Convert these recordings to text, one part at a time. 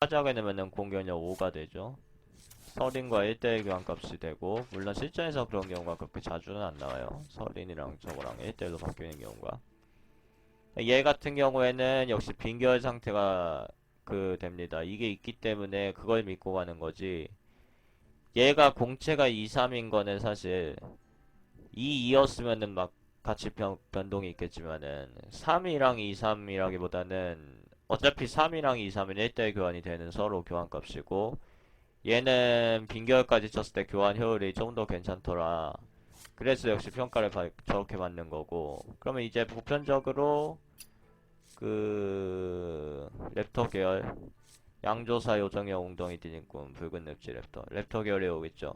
하자게 되면은 공격력 5가 되죠. 서린과 1대1 교환값이 되고, 물론 실전에서 그런 경우가 그렇게 자주는 안 나와요. 서린이랑 저거랑 1대1로 바뀌는 경우가. 얘 같은 경우에는 역시 빈결 상태가 됩니다. 이게 있기 때문에 그걸 믿고 가는 거지. 얘가 공채가 2, 3인 거는 사실 2, 2였으면은 막 같이 변동이 있겠지만은 3이랑 2, 3이라기보다는 어차피 3이랑 2, 3은 1대1 교환이 되는 서로 교환값이고 얘는 빈결까지 쳤을 때 교환 효율이 좀 더 괜찮더라. 그래서 역시 평가를 저렇게 받는 거고 그러면 이제 보편적으로 랩터 계열 양조사 요정형 웅덩이 디딤꾼 붉은 늪지 랩터 계열에 오겠죠.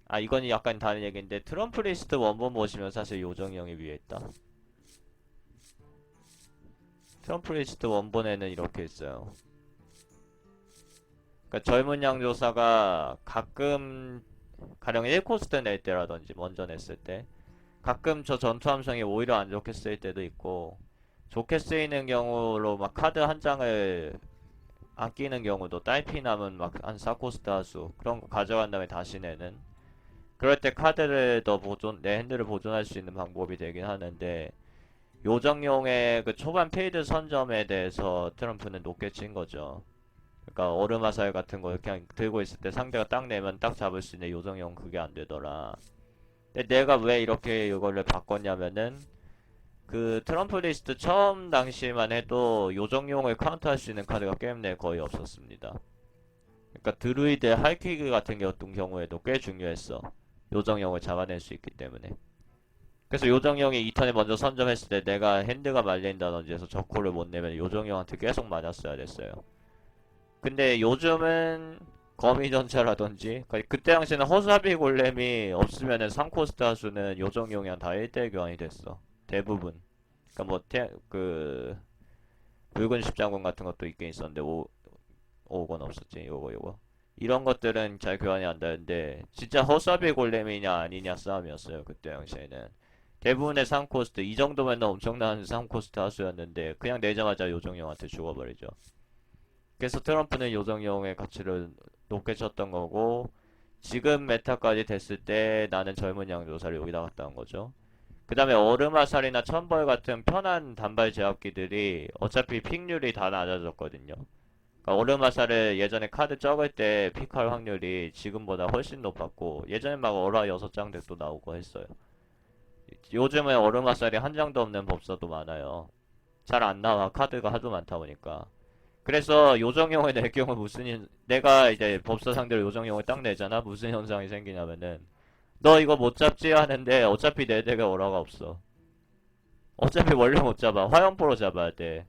아 이건 약간 다른 얘기인데 트럼프 리스트 원본 보시면 사실 요정형이 위에 있다. 트럼프 리스트 원본에는 이렇게 있어요. 그러니까 젊은 양조사가 가끔 가령 1코스트 낼 때라든지 먼저 냈을 때 가끔 저 전투 함성이 오히려 안 좋게 쓰일 때도 있고 좋게 쓰이는 경우로 막 카드 한 장을 아끼는 경우도 딸피 남은 막 한 4코스트 하수 그런 거 가져간 다음에 다시 내는 그럴 때 카드를 더 내 핸드를 보존할 수 있는 방법이 되긴 하는데 요정용의 그 초반 페이드 선점에 대해서 트럼프는 높게 친 거죠. 그러니까 얼음 화살 같은 거 그냥 들고 있을 때 상대가 딱 내면 딱 잡을 수 있는 요정용 그게 안 되더라. 근데 내가 왜 이렇게 이거를 바꿨냐면은 그 트럼프 리스트 처음 당시만 해도 요정용을 카운터할 수 있는 카드가 게임 내에 거의 없었습니다. 그러니까 드루이드 할퀴그 같은 경우에도 꽤 중요했어. 요정용을 잡아낼 수 있기 때문에. 그래서 요정형이 2턴에 먼저 선점했을 때 내가 핸드가 말린다든지 해서 저콜을 못 내면 요정형한테 계속 맞았어야 됐어요. 근데 요즘은 거미전차라든지 그때 당시에는 허수아비 골렘이 없으면은 3코스트 하수는 요정용이랑 다 1대1 교환이 됐어. 대부분. 그니까 뭐 붉은 십자군 같은 것도 있긴 있었는데 5건 없었지. 요거 이런 것들은 잘 교환이 안 되는데 진짜 허수아비 골렘이냐 아니냐 싸움이었어요. 그때 당시에는. 대부분의 3코스트 이 정도면 엄청난 3코스트 하수였는데 그냥 내자마자 요정용한테 죽어버리죠. 그래서 트럼프는 요정용의 가치를 높게 쳤던 거고 지금 메타까지 됐을 때 나는 젊은 양조사를 여기다 갖다 한 거죠. 그 다음에 얼음화살이나 천벌 같은 편한 단발 제압기들이 어차피 픽률이 다 낮아졌거든요. 그러니까 얼음화살을 예전에 카드 적을 때 픽할 확률이 지금보다 훨씬 높았고 예전에 막 얼화 6장 덱도 나오고 했어요. 요즘은 얼음화살이 한 장도 없는 법사도 많아요. 잘 안 나와. 카드가 하도 많다 보니까. 그래서 요정용을 낼 경우 내가 이제 법사 상대로 요정용을 딱 내잖아? 무슨 현상이 생기냐면은, 너 이거 못 잡지 하는데 어차피 내 덱에 얼화가 없어. 어차피 원래 못 잡아. 화염포로 잡아야 돼.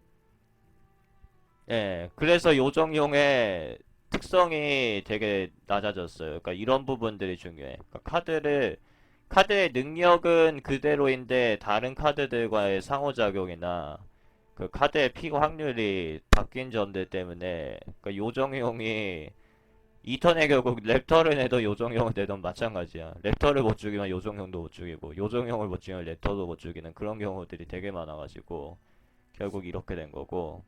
예. 그래서 요정용의 특성이 되게 낮아졌어요. 그러니까 이런 부분들이 중요해. 그러니까 카드의 능력은 그대로인데 다른 카드들과의 상호작용이나 그 카드의 픽 확률이 바뀐 점들 때문에 그러니까 요정용이 2턴에 결국 랩터를 내도 요정용을 내던 마찬가지야. 랩터를 못 죽이면 요정용도 못 죽이고 요정용을 못 죽이면 랩터도 못 죽이는 그런 경우들이 되게 많아가지고 결국 이렇게 된 거고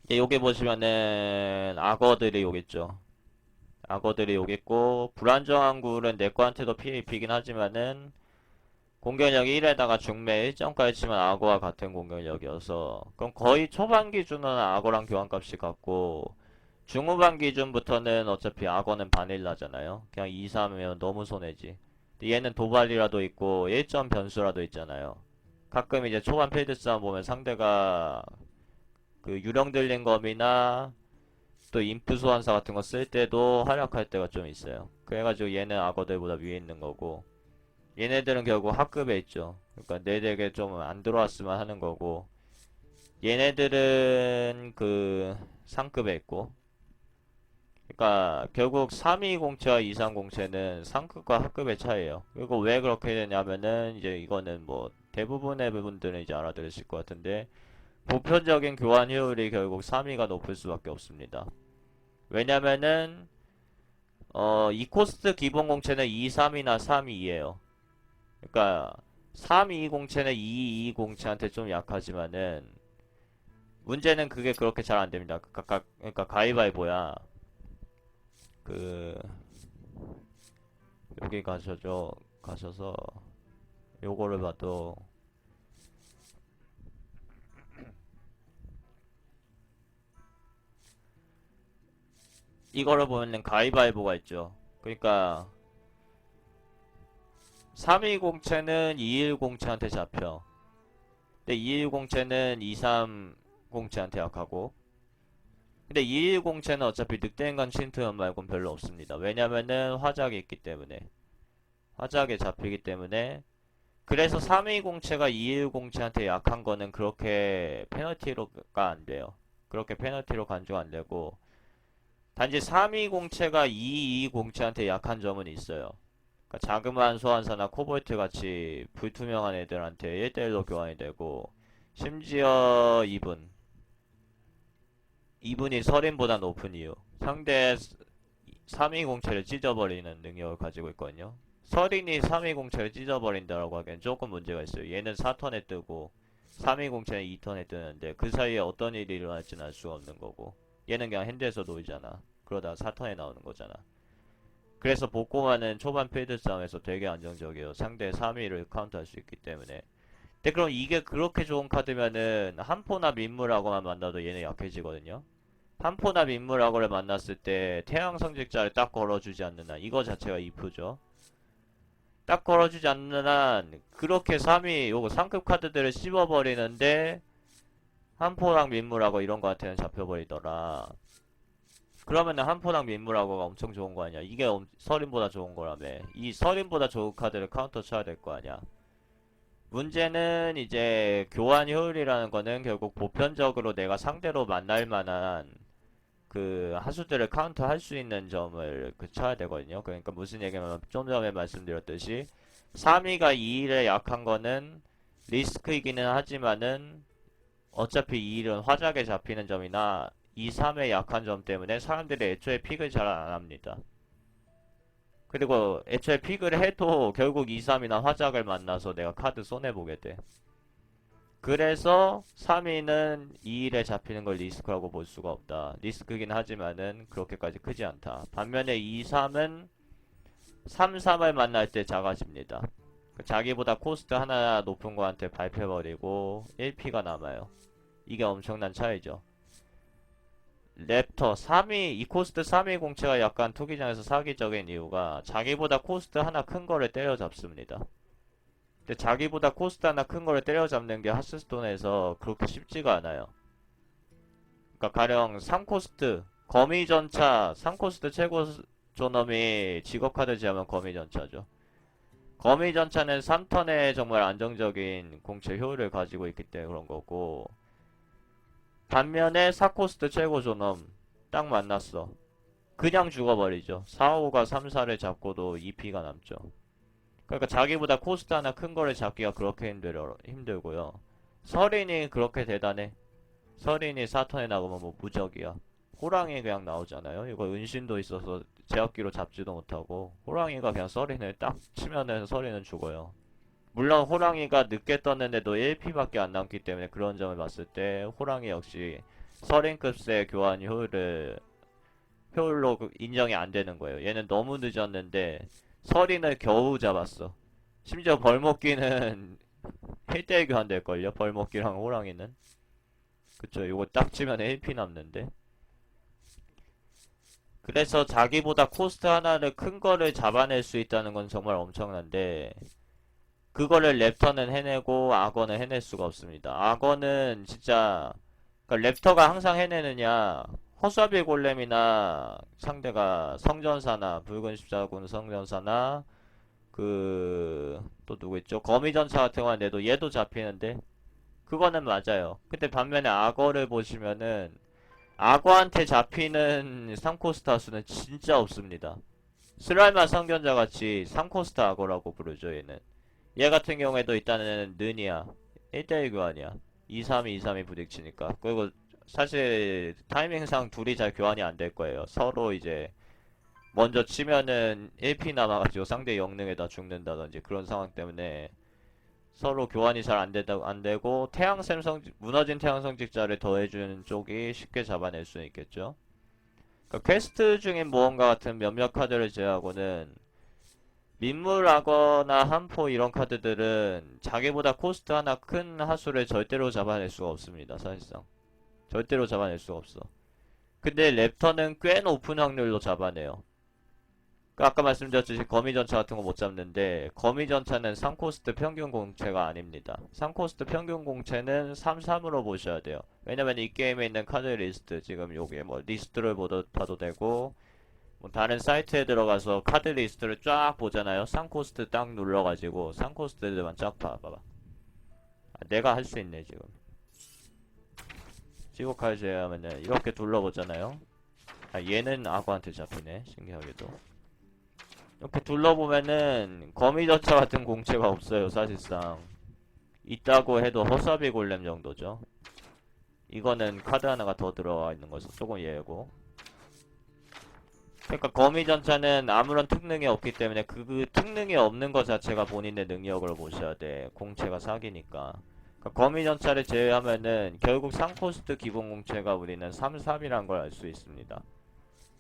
여기 보시면은 악어들이 여기 있죠. 악어들이 여기 있고 불안정한 굴은 내 거한테도 피해 입히긴 하지만은 공격력 1에다가 중매 1점까지 치면 악어와 같은 공격력이어서 그럼 거의 초반 기준은 악어랑 교환값이 같고 중후반 기준부터는 어차피 악어는 바닐라잖아요. 그냥 2, 3이면 너무 손해지. 얘는 도발이라도 있고 1점 변수라도 있잖아요. 가끔 이제 초반 필드 싸움 보면 상대가 그 유령 들린 검이나 또 인프 소환사 같은 거 쓸 때도 활약할 때가 좀 있어요. 그래가지고 얘는 악어들보다 위에 있는 거고 얘네들은 결국 하급에 있죠. 그러니까 내 덱에 좀 안 들어왔으면 하는 거고 얘네들은 그 상급에 있고 그러니까 결국 3위 공채와 2상 공채는 상급과 하급의 차이예요. 그리고 왜 그렇게 되냐면은 이제 이거는 뭐 대부분의 부분들은 이제 알아들으실 것 같은데 보편적인 교환 효율이 결국 3위가 높을 수밖에 없습니다. 왜냐면은 2코스트 기본 공채는 2, 3이나 3, 2예요. 그러니까 3, 2 공채는 2, 2 공채한테 좀 약하지만은 문제는 그게 그렇게 잘 안 됩니다. 그러니까 가위바위보야. 그 여기 가셔서 요거를 봐도 이거를 보면은 가위바위보가 있죠. 그러니까 3위 공채는 2일 공채한테 잡혀. 근데 2일 공채는 2-3 공채한테 약하고. 근데 2일 공채는 어차피 늑대인간 신트면 말곤 별로 없습니다. 왜냐면은 화작이 있기 때문에. 화작에 잡히기 때문에. 그래서 3위 공채가 2일 공채한테 약한 거는 그렇게 페널티로가 안 돼요. 그렇게 페널티로 간주가 안 되고. 단지 3위 공채가 2위 공채한테 약한 점은 있어요. 그러니까 자그마한 소환사나 코볼트 같이 불투명한 애들한테 1대1로 교환이 되고, 심지어 이분이 서린보다 높은 이유. 상대 3위 공채를 찢어버리는 능력을 가지고 있거든요. 서린이 3위 공채를 찢어버린다라고 하기엔 조금 문제가 있어요. 얘는 4턴에 뜨고 3위 공채는 2턴에 뜨는데 그 사이에 어떤 일이 일어날지는 알 수가 없는 거고, 얘는 그냥 핸드에서 놓이잖아. 그러다가 4턴에 나오는 거잖아. 그래서 복고만은 초반 필드 싸움에서 되게 안정적이에요. 상대 3위를 카운트할 수 있기 때문에. 근데 그럼 이게 그렇게 좋은 카드면은 한포나 민물하고만 만나도 얘네 약해지거든요. 한포나 민물하고를 만났을 때 태양 성직자를 딱 걸어주지 않는 한, 이거 자체가 이프죠. 딱 걸어주지 않는 한 그렇게 3위 요거 상급 카드들을 씹어버리는데 한포랑 민물하고 이런 거한테는 잡혀버리더라. 그러면은 한포랑 민물하고가 엄청 좋은 거 아니야. 이게 서린보다 좋은 거라며. 이 서린보다 좋은 카드를 카운터 쳐야 될 거 아니야. 문제는 이제 교환 효율이라는 거는 결국 보편적으로 내가 상대로 만날 만한 그 하수들을 카운터 할 수 있는 점을 쳐야 되거든요. 그러니까 무슨 얘기냐면 좀 전에 말씀드렸듯이 3위가 2일에 약한 거는 리스크이기는 하지만은 어차피 2일은 화작에 잡히는 점이나 2, 3의 약한 점 때문에 사람들이 애초에 픽을 잘 안 합니다. 그리고 애초에 픽을 해도 결국 2, 3이나 화작을 만나서 내가 카드 손해보게 돼. 그래서 3위는 2일에 잡히는 걸 리스크라고 볼 수가 없다. 리스크긴 하지만은 그렇게까지 크지 않다. 반면에 2, 3은 3, 3을 만날 때 작아집니다. 자기보다 코스트 하나 높은 거한테 밟혀버리고 1피가 남아요. 이게 엄청난 차이죠. 랩터 3위, 이 코스트 3위 공채가 약간 투기장에서 사기적인 이유가 자기보다 코스트 하나 큰 거를 때려잡습니다. 근데 자기보다 코스트 하나 큰 거를 때려잡는 게 하스스톤에서 그렇게 쉽지가 않아요. 그러니까 가령 3코스트, 거미전차, 3코스트 최고 존엄이 직업카드 제하면 거미전차죠. 거미전차는 3턴에 정말 안정적인 공채 효율을 가지고 있기 때문에 그런 거고, 반면에 4코스트 최고 존엄 딱 만났어. 그냥 죽어버리죠. 4호가 3, 4를 잡고도 2피가 남죠. 그러니까 자기보다 코스트 하나 큰 거를 잡기가 그렇게 힘들고요. 서린이 그렇게 대단해. 서린이 4턴에 나오면 뭐 무적이야. 호랑이 그냥 나오잖아요. 이거 은신도 있어서 제압기로 잡지도 못하고 호랑이가 그냥 서린을 딱 치면은 서린은 죽어요. 물론 호랑이가 늦게 떴는데도 1피밖에 안 남기 때문에 그런 점을 봤을 때 호랑이 역시 서린급의 교환 효율로 인정이 안 되는 거예요. 얘는 너무 늦었는데 서린을 겨우 잡았어. 심지어 벌목기는 1대1 교환될걸요? 벌목기랑 호랑이는. 그쵸, 이거 딱 치면 1피 남는데. 그래서 자기보다 코스트 하나를 큰 거를 잡아낼 수 있다는 건 정말 엄청난데, 그거를 랩터는 해내고 악어는 해낼 수가 없습니다. 악어는 진짜, 그러니까 랩터가 항상 해내느냐, 허수아비 골렘이나 상대가 성전사나 붉은 십자군 성전사나 또 누구 있죠? 거미전차 같은 거 내도 얘도 잡히는데 그거는 맞아요. 근데 반면에 악어를 보시면은 악어한테 잡히는 3코스타 수는 진짜 없습니다. 스랄마 성견자 같이 3코스타 악어라고 부르죠, 얘는. 얘 같은 경우에도 일단은 느니야. 1대1 교환이야. 2-3이 2-3이 부딪히니까. 그리고 사실 타이밍상 둘이 잘 교환이 안 될 거예요. 서로 이제 먼저 치면은 1피 남아가지고 상대 영능에다 죽는다든지 그런 상황 때문에 서로 교환이 잘 안 되고 태양샘 무너진 태양 성직자를 더해주는 쪽이 쉽게 잡아낼 수 있겠죠. 그러니까 퀘스트 중인 모험가 같은 몇몇 카드를 제외하고는 민물하거나 한포 이런 카드들은 자기보다 코스트 하나 큰 하수를 절대로 잡아낼 수가 없습니다. 사실상 절대로 잡아낼 수가 없어. 근데 랩터는 꽤 높은 확률로 잡아내요. 그 아까 말씀드렸듯이 거미전차 같은 거 못 잡는데 거미전차는 3코스트 평균 공채가 아닙니다. 3코스트 평균 공채는 3-3으로 보셔야 돼요. 왜냐면 이 게임에 있는 카드 리스트 지금 요게 뭐 리스트를 봐도 되고 뭐 다른 사이트에 들어가서 카드 리스트를 쫙 보잖아요. 3코스트 딱 눌러가지고 3코스트들만 쫙 봐봐. 내가 할 수 있네 지금. 지옥칼 제외하면은 이렇게 둘러보잖아요. 얘는 악어한테 잡히네 신기하게도. 이렇게 둘러보면은 거미전차 같은 공채가 없어요 사실상. 있다고 해도 허사비 골렘 정도죠. 이거는 카드 하나가 더 들어가 있는 거죠. 조금 예고. 그러니까 거미전차는 아무런 특능이 없기 때문에 그 특능이 없는 것 자체가 본인의 능력으로 보셔야 돼. 공채가 사기니까. 그러니까 거미전차를 제외하면은 결국 3코스트 기본 공채가 우리는 3-3이란 걸 알 수 있습니다.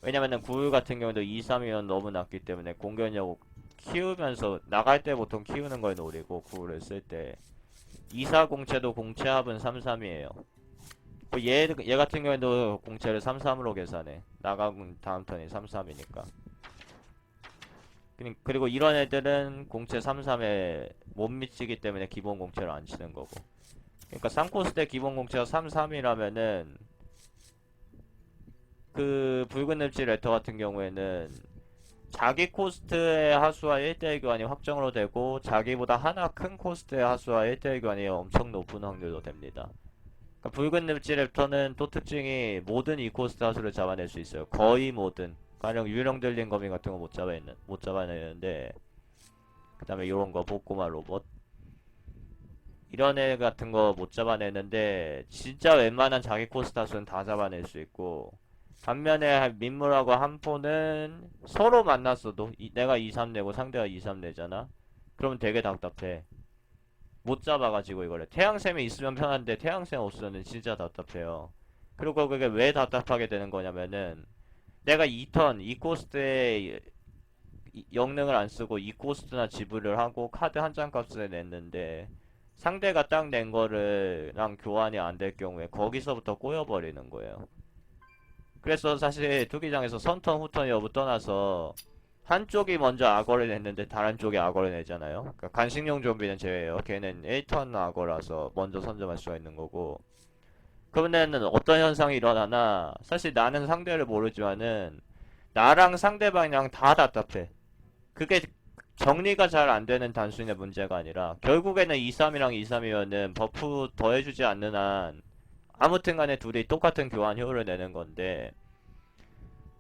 왜냐면은 9울 같은 경우도 2-3이면 너무 낮기 때문에 공격력 키우면서 나갈 때 보통 키우는 걸 노리고 9울을 쓸 때 2-4 공채도 공채 합은 3-3이에요. 얘 같은 경우에도 공채를 3-3으로 계산해. 나가면 다음 턴이 3-3이니까. 그리고 이런 애들은 공채 3-3에 못 미치기 때문에 기본 공채를 안 치는 거고. 그러니까 3코스 때 기본 공채가 3-3이라면은 그 붉은 늪지 레터 같은 경우에는 자기 코스트의 하수와 1대1 교환이 확정으로 되고 자기보다 하나 큰 코스트의 하수와 1대1 교환이 엄청 높은 확률로 됩니다. 그러니까 붉은 늪지 랩터는 또 특징이 모든 2코스트 하수를 잡아낼 수 있어요. 거의 모든. 가령 유령 들린 거미 같은 거 못 잡아내는데 그 다음에 이런 거 복고마 로봇 이런 애 같은 거 못 잡아내는데 진짜 웬만한 자기 코스트 하수는 다 잡아낼 수 있고 반면에 민물하고 한포는 서로 만났어도 내가 2-3 내고 상대가 2-3 내잖아. 그러면 되게 답답해. 못 잡아가지고 이거를 태양샘이 있으면 편한데 태양샘 없으면 진짜 답답해요. 그리고 그게 왜 답답하게 되는 거냐면은 내가 2턴 2코스트에 영능을 안 쓰고 2코스트나 지불을 하고 카드 한 장 값을 냈는데 상대가 딱 낸 거를랑 교환이 안 될 경우에 거기서부터 꼬여버리는 거예요. 그래서 사실 투기장에서 선턴 후턴 여부 떠나서 한쪽이 먼저 악어를 냈는데 다른 쪽이 악어를 내잖아요. 그러니까 간식용 좀비는 제외해요. 걔는 1턴 악어라서 먼저 선점할 수가 있는 거고. 그러면은 어떤 현상이 일어나나 사실 나는 상대를 모르지만은 나랑 상대방이랑 다 답답해. 그게 정리가 잘 안 되는 단순의 문제가 아니라 결국에는 2-3이랑 2-3이면은 버프 더해주지 않는 한 아무튼 간에 둘이 똑같은 교환 효율을 내는 건데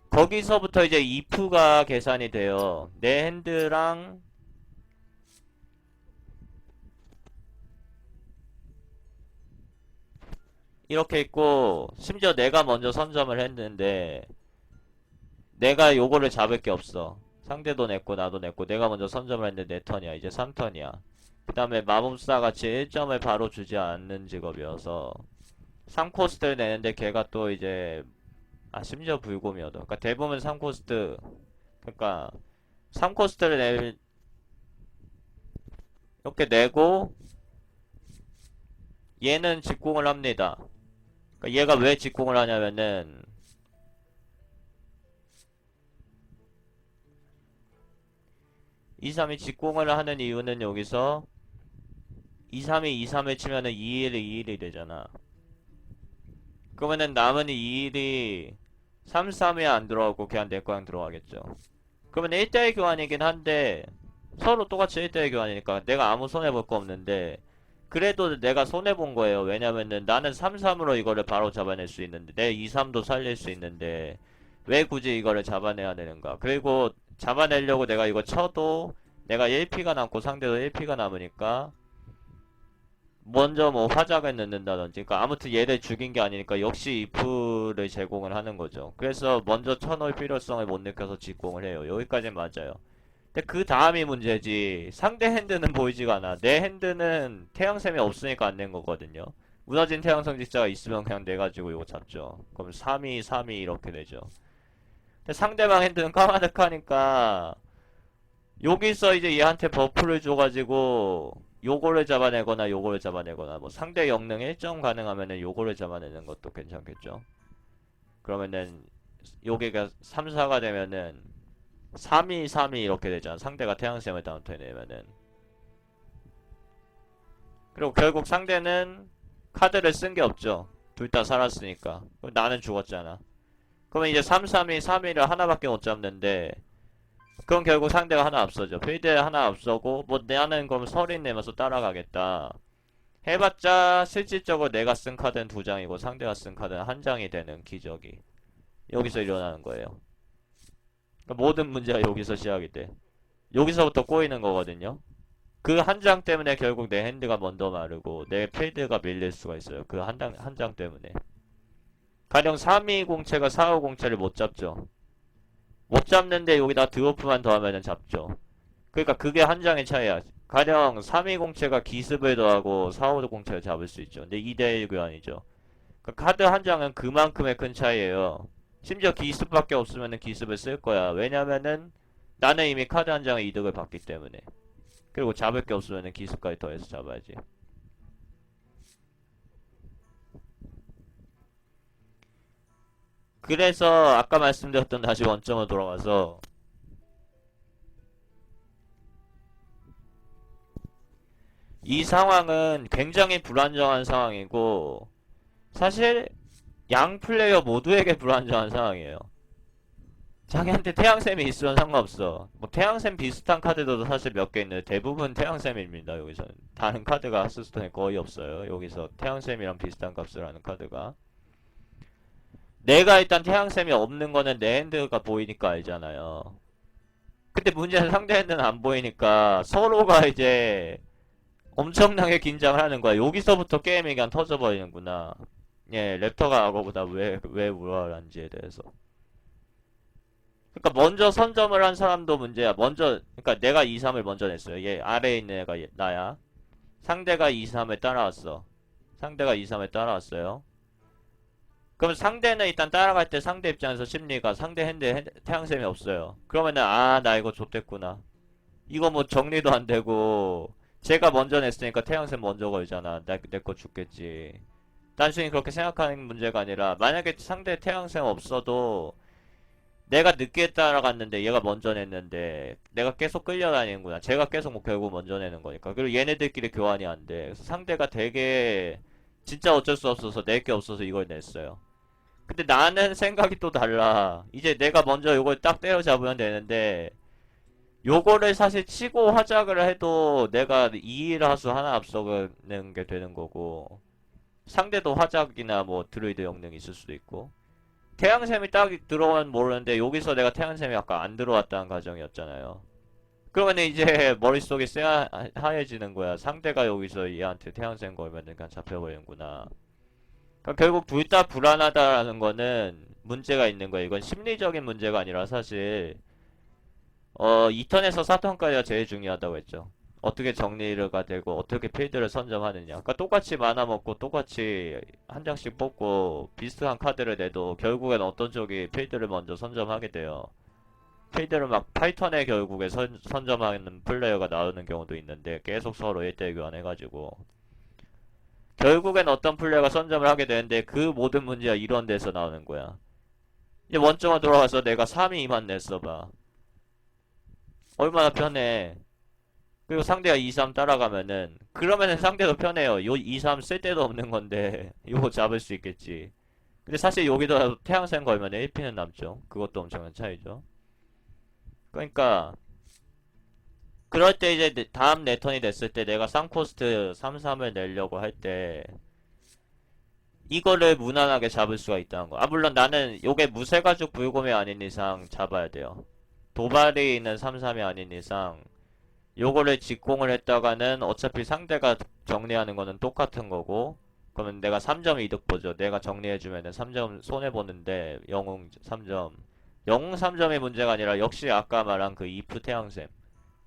거기서부터 이제 if가 계산이 돼요. 내 핸드랑 이렇게 있고 심지어 내가 먼저 선점을 했는데 내가 요거를 잡을 게 없어. 상대도 냈고 나도 냈고 내가 먼저 선점을 했는데 내 턴이야. 이제 3턴이야. 그 다음에 마법사 같이 1점을 바로 주지 않는 직업이어서 3코스트를 내는데 걔가 또 이제 심지어 불곰이어도 그러니까 대부분 3코스트 그러니까 3코스트를 이렇게 내고 얘는 직공을 합니다. 그러니까 얘가 왜 직공을 하냐면은 2-3이 직공을 하는 이유는 여기서 2-3이 2-3을 치면은 2-1이 2-1이 되잖아. 그러면은 남은 2-1이 3-3에 안 들어가고 그냥 내 거랑 들어가겠죠. 그러면 1대1 교환이긴 한데 서로 똑같이 1대1 교환이니까 내가 아무 손해볼 거 없는데 그래도 내가 손해본 거예요. 왜냐면은 나는 3-3으로 이거를 바로 잡아낼 수 있는데 내 2-3도 살릴 수 있는데 왜 굳이 이거를 잡아내야 되는가. 그리고 잡아내려고 내가 이거 쳐도 내가 1피가 남고 상대도 1피가 남으니까 먼저 뭐 화작을 넣는다든지 그러니까 아무튼 얘를 죽인 게 아니니까 역시 if를 제공을 하는 거죠. 그래서 먼저 쳐놓을 필요성을 못 느껴서 직공을 해요. 여기까지는 맞아요. 근데 그 다음이 문제지. 상대 핸드는 보이지가 않아. 내 핸드는 태양샘이 없으니까 안 된 거거든요. 무너진 태양성 지자가 있으면 그냥 내 가지고 이거 잡죠. 그럼 3이 3이 이렇게 되죠. 근데 상대방 핸드는 까마득하니까 여기서 이제 얘한테 버프를 줘가지고 요거를 잡아내거나 요거를 잡아내거나 뭐 상대 영능 1점 가능하면은 요거를 잡아내는 것도 괜찮겠죠. 그러면은 여기가 3, 4가 되면은 3이 3이 이렇게 되잖아. 상대가 태양샘을 다운해내면은. 그리고 결국 상대는 카드를 쓴 게 없죠. 둘 다 살았으니까. 그럼 나는 죽었잖아. 그러면 이제 3, 3이 3위를 하나밖에 못 잡는데 그럼 결국 상대가 하나 앞서죠. 필드 하나 앞서고 뭐 나는 그럼 서린 내면서 따라가겠다. 해봤자 실질적으로 내가 쓴 카드는 두 장이고 상대가 쓴 카드는 한 장이 되는 기적이 여기서 일어나는 거예요. 그러니까 모든 문제가 여기서 시작이 돼. 여기서부터 꼬이는 거거든요. 그 한 장 때문에 결국 내 핸드가 먼저 마르고 내 필드가 밀릴 수가 있어요. 그 한 장 때문에. 가령 3위 공채가 4호 공채를 못 잡죠. 못 잡는데 여기다 드워프만 더하면 잡죠. 그러니까 그게 한 장의 차이야. 가령 3위 공채가 기습을 더하고 4호 공채를 잡을 수 있죠. 근데 2대1 교환이죠. 그러니까 카드 한 장은 그만큼의 큰 차이예요. 심지어 기습밖에 없으면 기습을 쓸 거야. 왜냐면은 나는 이미 카드 한 장의 이득을 받기 때문에. 그리고 잡을 게 없으면 기습까지 더해서 잡아야지. 그래서 아까 말씀드렸던 다시 원점으로 돌아가서 이 상황은 굉장히 불안정한 상황이고 사실 양 플레이어 모두에게 불안정한 상황이에요. 자기한테 태양샘이 있으면 상관없어. 뭐 태양샘 비슷한 카드도 사실 몇 개 있는데 대부분 태양샘입니다. 여기서는 다른 카드가 하스스톤에 거의 없어요. 여기서 태양샘이랑 비슷한 값을 하는 카드가. 내가 일단 태양샘이 없는 거는 내 핸드가 보이니까 알잖아요. 근데 문제는 상대 핸드는 안 보이니까 서로가 이제 엄청나게 긴장을 하는 거야. 여기서부터 게임이 그냥 터져버리는구나. 예, 랩터가 악어보다 왜 우월한지에 대해서. 그러니까 먼저 선점을 한 사람도 문제야. 그러니까 내가 2, 3을 먼저 냈어요. 얘 아래에 있는 애가 나야. 상대가 2, 3을 따라왔어. 상대가 2, 3을 따라왔어요. 그럼 상대는 일단 따라갈 때 상대 입장에서 심리가 상대 핸드에 태양샘이 없어요. 그러면은 나 이거 좆됐구나. 이거 뭐 정리도 안 되고 제가 먼저 냈으니까 태양샘 먼저 걸잖아. 내 거 죽겠지. 단순히 그렇게 생각하는 문제가 아니라 만약에 상대 태양샘 없어도 내가 늦게 따라갔는데 얘가 먼저 냈는데 내가 계속 끌려다니는구나. 제가 계속 뭐 결국 먼저 내는 거니까. 그리고 얘네들끼리 교환이 안 돼. 그래서 상대가 되게 진짜 어쩔 수 없어서 낼 게 없어서 이걸 냈어요. 근데 나는 생각이 또 달라. 이제 내가 먼저 요걸 딱 때려잡으면 되는데 요거를 사실 치고 화작을 해도 내가 2일 하수 하나 앞서는 게 되는 거고 상대도 화작이나 뭐 드루이드 영능이 있을 수도 있고 태양샘이 딱 들어오면 모르는데 여기서 내가 태양샘이 아까 안 들어왔다는 가정이었잖아요. 그러면 이제 머릿속이 하얘지는 거야. 상대가 여기서 얘한테 태양샘 걸면 그냥 잡혀버리는구나. 그러니까 결국 둘 다 불안하다라는 거는 문제가 있는 거야. 이건 심리적인 문제가 아니라 사실 2턴에서 4턴까지가 제일 중요하다고 했죠. 어떻게 정리가 되고 어떻게 필드를 선점하느냐. 그러니까 똑같이 만화 먹고 똑같이 한 장씩 뽑고 비슷한 카드를 내도 결국엔 어떤 쪽이 필드를 먼저 선점하게 돼요. 필드를 막 8턴에 결국에 선점하는 플레이어가 나오는 경우도 있는데 계속 서로 1대1 교환해가지고 결국엔 어떤 플레이어가 선점을 하게 되는데 그 모든 문제가 이런 데서 나오는 거야. 이제 원점으로 돌아가서 내가 3위 2만 냈어봐. 얼마나 편해. 그리고 상대가 2, 3 따라가면은 그러면은 상대도 편해요. 요 2, 3 쓸 데도 없는 건데 이거 잡을 수 있겠지. 근데 사실 여기도 태양생 걸면 1피는 남죠. 그것도 엄청난 차이죠. 그러니까 그럴 때 이제 다음 내 턴이 됐을 때 내가 쌍코스트 3, 3을 내려고 할 때 이거를 무난하게 잡을 수가 있다는 거. 물론 나는 요게 무쇠가죽 불곰이 아닌 이상 잡아야 돼요. 도발이 있는 3, 3이 아닌 이상 요거를 직공을 했다가는 어차피 상대가 정리하는 거는 똑같은 거고 그러면 내가 3점 이득 보죠. 내가 정리해주면은 3점 손해보는데 영웅 3점 영웅 3점이 문제가 아니라 역시 아까 말한 그 이프 태양샘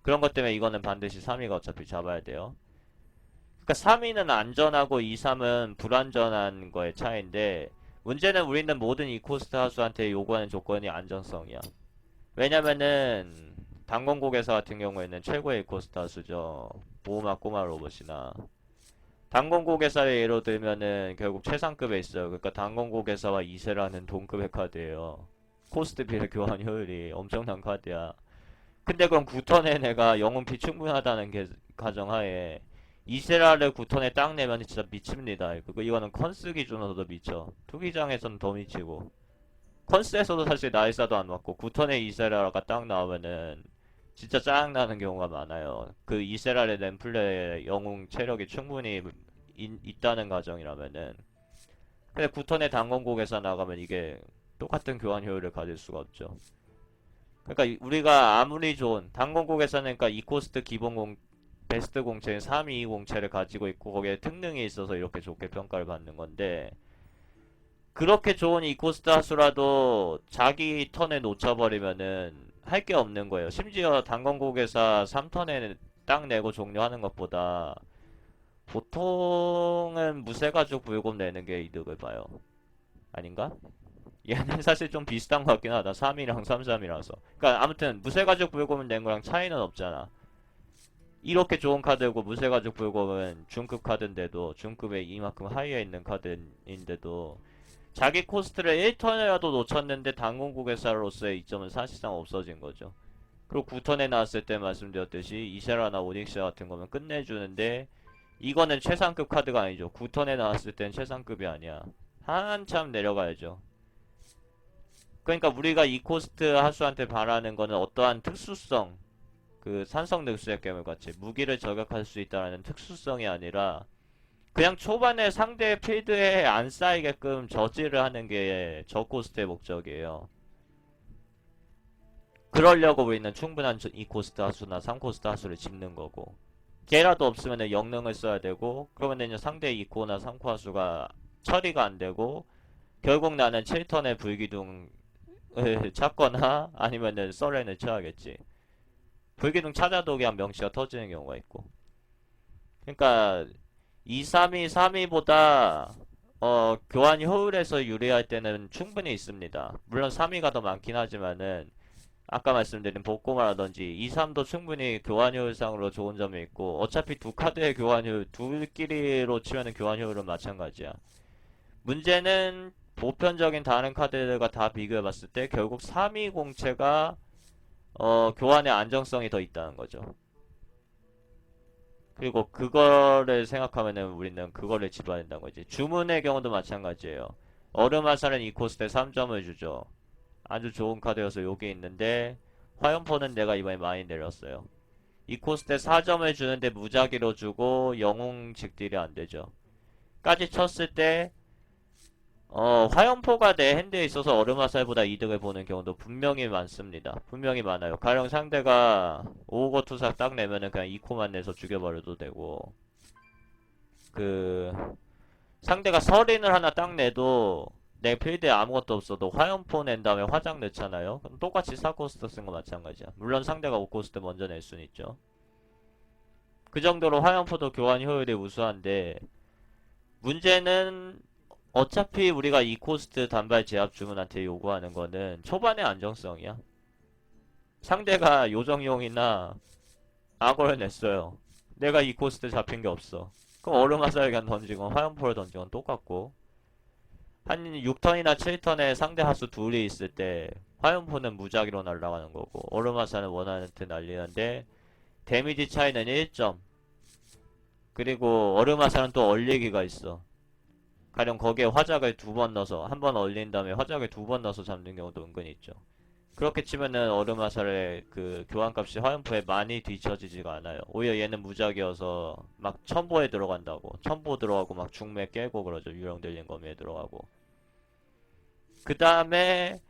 그런 것 때문에 이거는 반드시 3위가 어차피 잡아야 돼요. 그러니까 3위는 안전하고 2, 3은 불안전한 거의 차이인데 문제는 우리는 모든 이코스트 하수한테 요구하는 조건이 안전성이야. 왜냐면은 당공고개사 같은 경우에는 최고의 이코스트 하수죠. 보호막 꼬마 로봇이나 당공고개사를 예로 들면은 결국 최상급에 있어요. 그러니까 당공고개사와 이세라는 동급의 카드예요. 코스트 비례 교환 효율이 엄청난 카드야. 근데 그럼 9턴에 내가 영웅피 충분하다는 게 가정하에 이세라를 9턴에 딱 내면 진짜 미칩니다. 그리고 이거는 컨스 기준으로도 미쳐. 투기장에서는 더 미치고. 컨스에서도 사실 나이사도 안 맞고 9턴에 이세라가 딱 나오면은 진짜 짜증나는 경우가 많아요. 그 이세라의 램플레의 영웅 체력이 충분히 있다는 가정이라면은. 근데 9턴에 당근곡에서 나가면 이게 똑같은 교환 효율을 가질 수가 없죠. 그러니까 우리가 아무리 좋은 당근곡에서는 그러니까 이코스트 기본 베스트 공채인 322 공채를 가지고 있고 거기에 특능이 있어서 이렇게 좋게 평가를 받는 건데 그렇게 좋은 이코스트 하수라도 자기 턴에 놓쳐버리면은 할 게 없는 거예요. 심지어 단건국에서 3턴에 딱 내고 종료하는 것보다 보통은 무쇠가죽 불금 내는 게 이득을 봐요. 아닌가? 얘는 사실 좀 비슷한 것 같긴 하다. 3이랑 33이라서. 그러니까 아무튼 무쇠가죽 불금을 낸 거랑 차이는 없잖아. 이렇게 좋은 카드고 무쇠가죽 불금은 중급 카드인데도 중급에 이만큼 하이에 있는 카드인데도 자기 코스트를 1턴이라도 놓쳤는데 당공국에서로서의 이점은 사실상 없어진 거죠. 그리고 9턴에 나왔을 때 말씀드렸듯이 이세라나 오닉스 같은 거면 끝내주는데 이거는 최상급 카드가 아니죠. 9턴에 나왔을 땐 최상급이 아니야. 한참 내려가야죠. 그러니까 우리가 이 코스트 하수한테 바라는 거는 어떠한 특수성, 그 산성 늑수의 괴물같이 무기를 저격할 수 있다는 특수성이 아니라 그냥 초반에 상대 필드에 안 쌓이게끔 저지를 하는 게 저코스트의 목적이에요. 그러려고 우리는 충분한 2코스트 하수나 3코스트 하수를 집는 거고 걔라도 없으면 영능을 써야 되고 그러면 상대 2코나 3코 하수가 처리가 안 되고 결국 나는 7턴의 불기둥을 찾거나 아니면은 썰렌을 쳐야겠지. 불기둥 찾아도 그냥 명치가 터지는 경우가 있고 그러니까 232, 3위보다 교환 효율에서 유리할 때는 충분히 있습니다. 물론 3위가 더 많긴 하지만은 아까 말씀드린 복고마라든지 2, 3도 충분히 교환 효율상으로 좋은 점이 있고 어차피 두 카드의 교환 효율, 둘끼리로 치면은 교환 효율은 마찬가지야. 문제는 보편적인 다른 카드들과 다 비교해봤을 때 결국 3위 공채가 교환의 안정성이 더 있다는 거죠. 그리고 그거를 생각하면은 우리는 그거를 집어야 된다는 거지. 주문의 경우도 마찬가지예요. 얼음화살은 이 코스트에 3점을 주죠. 아주 좋은 카드여서 여기 있는데 화염포는 내가 이번에 많이 내렸어요. 이 코스트에 4점을 주는데 무작위로 주고 영웅 직딜이 안되죠. 까지 쳤을 때 화염포가 내 핸드에 있어서 얼음화살보다 이득을 보는 경우도 분명히 많습니다. 분명히 많아요. 가령 상대가 오거 투삭 딱 내면은 그냥 2코만 내서 죽여버려도 되고 그 상대가 서린을 하나 딱 내도 내 필드에 아무것도 없어도 화염포 낸 다음에 화장 넣잖아요. 그럼 똑같이 4코스트 쓴 거 마찬가지야. 물론 상대가 5코스트 먼저 낼 수는 있죠. 그 정도로 화염포도 교환 효율이 우수한데 문제는 어차피 우리가 2코스트 단발 제압 주문한테 요구하는 거는 초반의 안정성이야. 상대가 요정용이나 악어를 냈어요. 내가 2코스트 잡힌 게 없어. 그럼 얼음화살 그냥 던지건 화염포를 던지건 똑같고 한 6턴이나 7턴에 상대 하수 둘이 있을 때 화염포는 무작위로 날아가는 거고 얼음화살은 원하는 듯 날리는데 데미지 차이는 1점 그리고 얼음화살은 또 얼리기가 있어. 가령 거기에 화작을 두 번 넣어서 한 번 얼린 다음에 화작을 두 번 넣어서 잡는 경우도 은근히 있죠. 그렇게 치면은 얼음화살의 그 교환값이 화염포에 많이 뒤처지지가 않아요. 오히려 얘는 무작위여서 막 첨보에 들어간다고 첨보 들어가고 막 중매 깨고 그러죠. 유령 들린 거미에 들어가고 그 다음에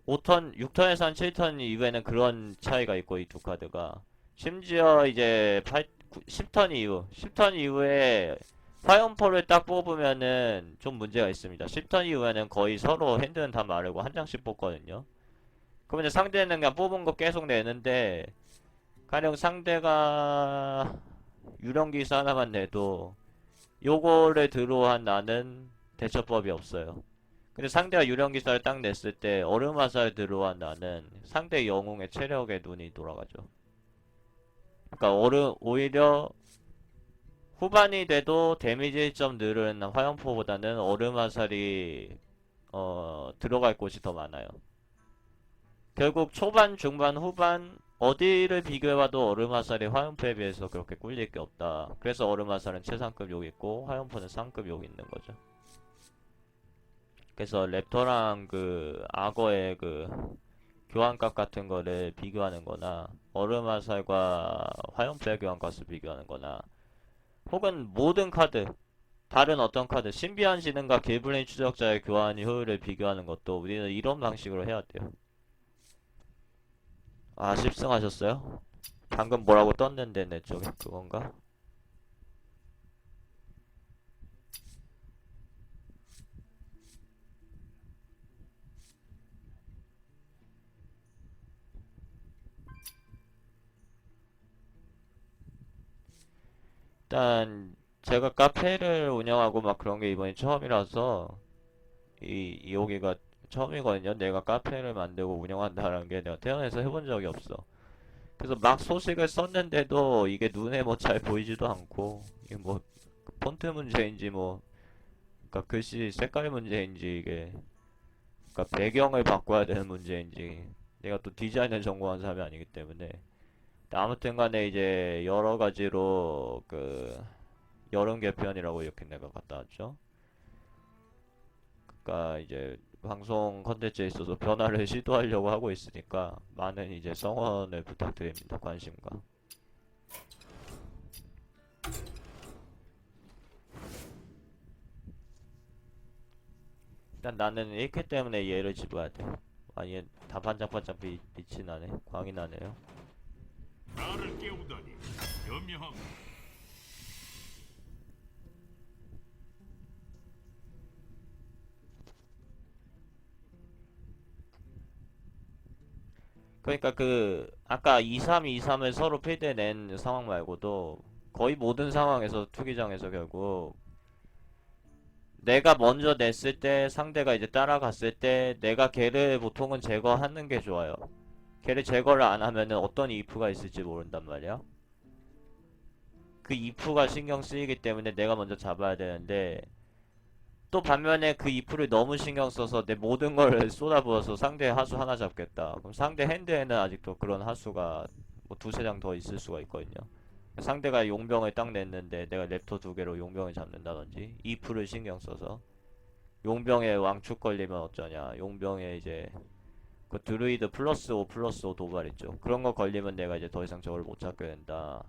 5턴, 6턴에서 한 7턴 이후에는 그런 차이가 있고 이 두 카드가 심지어 이제 10턴 이후 10턴 이후에 화염포를 딱 뽑으면은 좀 문제가 있습니다. 10턴 이후에는 거의 서로 핸드는 다 마르고 한 장씩 뽑거든요. 그러면 이제 상대는 그냥 뽑은 거 계속 내는데 가령 상대가 유령기사 하나만 내도 요거를 드로우한 나는 대처법이 없어요. 근데 상대가 유령기사를 딱 냈을 때 얼음화살 드로우한 나는 상대 영웅의 체력에 눈이 돌아가죠. 그러니까 오히려 후반이 돼도 데미지 1점 늘은 화염포보다는 얼음화살이 들어갈 곳이 더 많아요. 결국 초반, 중반, 후반 어디를 비교해봐도 얼음화살이 화염포에 비해서 그렇게 꿀릴 게 없다. 그래서 얼음화살은 최상급 욕 있고 화염포는 상급 욕 있는 거죠. 그래서 랩터랑 그 악어의 그 교환값 같은 거를 비교하는 거나 얼음화살과 화염포의 교환값을 비교하는 거나 혹은 모든 카드 다른 어떤 카드 신비한 지능과 길블린 추적자의 교환 효율을 비교하는 것도 우리는 이런 방식으로 해야 돼요. 아, 10승 하셨어요? 방금 뭐라고 떴는데 내 쪽에 그건가? 일단 제가 카페를 운영하고 막 그런 게 이번이 처음이라서 여기가 처음이거든요. 내가 카페를 만들고 운영한다는 게 내가 태어나서 해본 적이 없어. 그래서 막 소식을 썼는데도 이게 눈에 뭐 잘 보이지도 않고 이게 뭐 폰트 문제인지 뭐 그러니까 글씨 색깔 문제인지 이게 그러니까 배경을 바꿔야 되는 문제인지 내가 또 디자인을 전공한 사람이 아니기 때문에 아무튼 간에 이제 여러 가지로 그 여름 개편이라고 이렇게 내가 갖다 놨죠. 그러니까 이제 방송 컨텐츠에 있어서 변화를 시도하려고 하고 있으니까 많은 이제 성원을 부탁드립니다. 관심과. 일단 나는 1회 때문에 얘를 집어야 돼. 아, 얘 다 반짝반짝 빛이 나네. 광이 나네요. 나를 깨우다니 현명한 그러니까 그 아까 2323을 서로 필드낸 상황 말고도 거의 모든 상황에서 투기장에서 결국 내가 먼저 냈을 때 상대가 이제 따라갔을 때 내가 걔를 보통은 제거하는 게 좋아요. 걔를 제거를 안 하면은 어떤 이프가 있을지 모른단 말이야. 그 이프가 신경 쓰이기 때문에 내가 먼저 잡아야 되는데 또 반면에 그 이프를 너무 신경 써서 내 모든 걸 쏟아부어서 상대 하수 하나 잡겠다. 그럼 상대 핸드에는 아직도 그런 하수가 뭐 두세 장 더 있을 수가 있거든요. 상대가 용병을 딱 냈는데 내가 랩터 두 개로 용병을 잡는다든지 이프를 신경 써서 용병에 왕축 걸리면 어쩌냐. 용병에 이제 그 드루이드 플러스 5 플러스 5 도발 있죠. 그런 거 걸리면 내가 이제 더 이상 저걸 못 잡게 된다.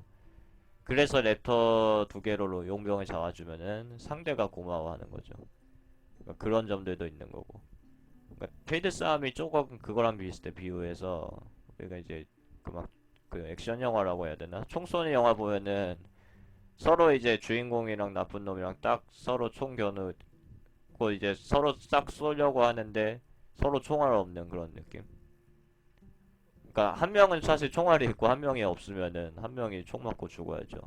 그래서 랩터 두 개로 용병을 잡아주면은 상대가 고마워하는 거죠. 그러니까 그런 점들도 있는 거고. 그러니까 필드 싸움이 조금 그거랑 비슷해 비유해서 우리가 이제 그 막 그 액션 영화라고 해야 되나? 총 쏘는 영화 보면은 서로 이제 주인공이랑 나쁜 놈이랑 딱 서로 총 겨누고 이제 서로 딱 쏘려고 하는데 서로 총알 없는 그런 느낌. 그러니까 한 명은 사실 총알이 있고 한 명이 없으면은 한 명이 총 맞고 죽어야죠.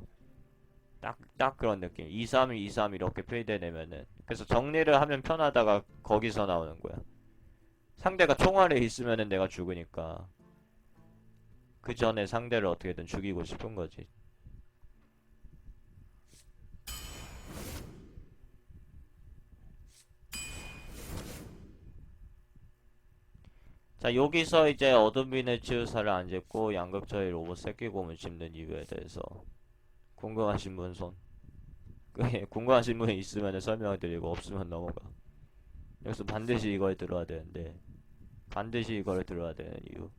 딱 그런 느낌. 2-3, 2-3 이렇게 필드 내면은 그래서 정리를 하면 편하다가 거기서 나오는 거야. 상대가 총알이 있으면은 내가 죽으니까 그 전에 상대를 어떻게든 죽이고 싶은 거지. 자, 여기서 이제 어둠비늘 치유사를 안 짚고 양극처의 로봇 새끼곰을 짚는 이유에 대해서 궁금하신 분 손. 궁금하신 분이 있으면 설명을 드리고 없으면 넘어가. 여기서 반드시 이걸 들어야 되는데 반드시 이걸 들어야 되는 이유.